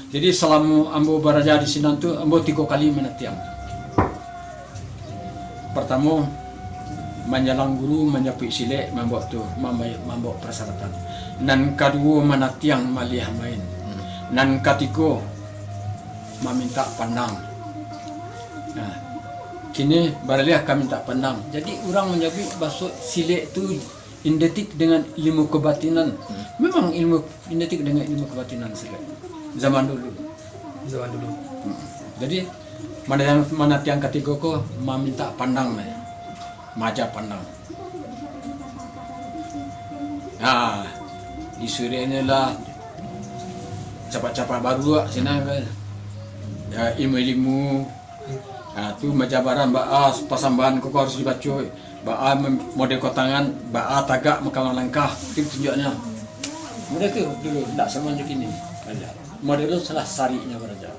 Jadi selama ambo beraja di sini tu ambo 3 kali menatiang. Pertama menjalang guru menjapui silek membuat tu membuat persyaratan. Dan kedua menatiang malih main. Dan ketiga meminta pandang. Nah, kini baraliah kami minta pandang. Jadi orang menjadi bahasa silek tu identik dengan ilmu kebatinan. Memang ilmu identik dengan ilmu kebatinan silek. Zaman dulu. Jadi mana tiang ketiga ko meminta pandang maja pandang. Nah, di sore ini lah cepat-cepat baru sini kan. Ya ilmu-ilmu. Nah, tu maja barang pasambahan ko harus dibaca. Model kotangan, tagak makam langkah itu tunjuknya. Model tu dulu tidak sama macam ini. Model itu salah sarinya beraja.